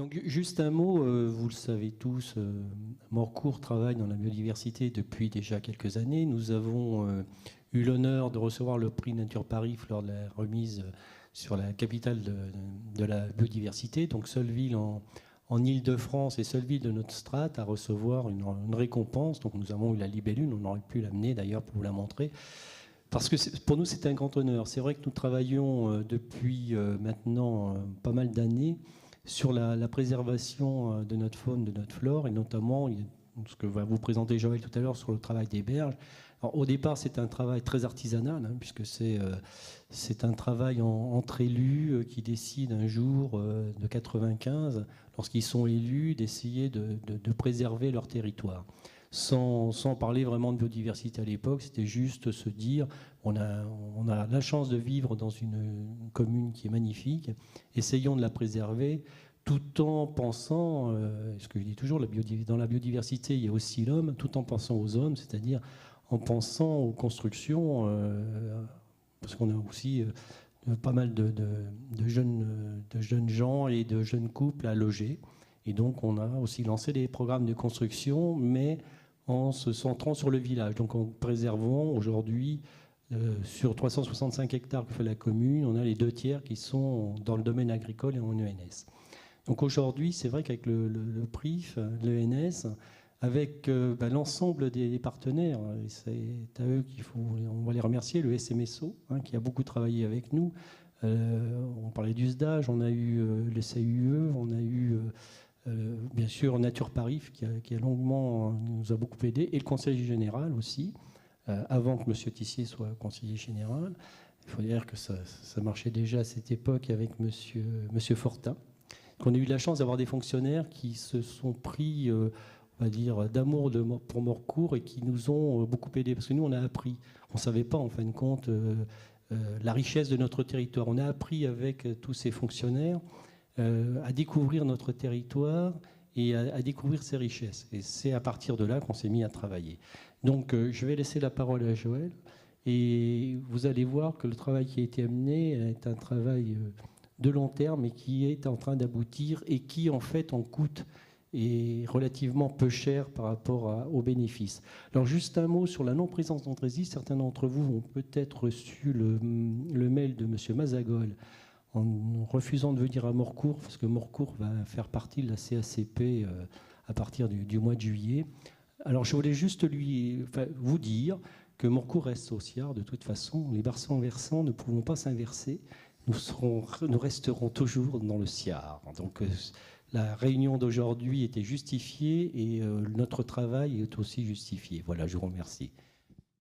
Donc juste un mot, vous le savez tous, Morcourt travaille dans la biodiversité depuis déjà quelques années. Nous avons eu l'honneur de recevoir le prix Nature Paris lors de la remise sur la capitale de la biodiversité. Donc seule ville en Île-de-France et seule ville de notre strate à recevoir une récompense. Donc nous avons eu la libellule, on aurait pu l'amener d'ailleurs pour vous la montrer. Parce que pour nous c'est un grand honneur. C'est vrai que nous travaillons depuis maintenant pas mal d'années sur la préservation de notre faune, de notre flore, et notamment ce que va vous présenter Joël tout à l'heure sur le travail des berges. Alors, au départ, c'est un travail très artisanal, puisque c'est un travail entre élus qui décident un jour de 95, lorsqu'ils sont élus, d'essayer de préserver leur territoire. Sans parler vraiment de biodiversité à l'époque, c'était juste se dire on a la chance de vivre dans une commune qui est magnifique, essayons de la préserver tout en pensant, ce que je dis toujours, dans la biodiversité il y a aussi l'homme, tout en pensant aux hommes, c'est-à-dire en pensant aux constructions, parce qu'on a aussi pas mal de jeunes gens et de jeunes couples à loger. Et donc on a aussi lancé des programmes de construction, mais en se centrant sur le village. Donc en préservant aujourd'hui, sur 365 hectares que fait la commune, on a les 2 tiers qui sont dans le domaine agricole et en ENS. Donc aujourd'hui, c'est vrai qu'avec le PRIF, l'ENS, avec l'ensemble des partenaires, c'est à eux on va les remercier, le SMSO, qui a beaucoup travaillé avec nous. On parlait du SDAGE, on a eu le CUE, on a eu bien sûr Nature Paris qui a longuement nous a beaucoup aidé, et le conseiller général aussi, avant que M. Tissier soit conseiller général. Il faut dire que ça marchait déjà à cette époque avec M. Fortin. On a eu la chance d'avoir des fonctionnaires qui se sont pris, on va dire, d'amour pour Morcourt et qui nous ont beaucoup aidés. Parce que nous, on a appris. On ne savait pas, en fin de compte, la richesse de notre territoire. On a appris avec tous ces fonctionnaires à découvrir notre territoire et à découvrir ses richesses. Et c'est à partir de là qu'on s'est mis à travailler. Donc, je vais laisser la parole à Joël. Et vous allez voir que le travail qui a été amené est un travail de long terme et qui est en train d'aboutir et qui, en fait, en coûte est relativement peu cher par rapport aux bénéfices. Alors, juste un mot sur la non-présence d'Andrézy. Certains d'entre vous ont peut-être reçu le mail de M. Mazagol en refusant de venir à Morcourt, parce que Morcourt va faire partie de la CACP à partir du mois de juillet. Alors, je voulais juste vous dire que Morcourt reste Sauciard. De toute façon, les Barçans-Versants ne pourront pas s'inverser. Nous resterons toujours dans le Siard. Donc la réunion d'aujourd'hui était justifiée et notre travail est aussi justifié. Voilà, je vous remercie.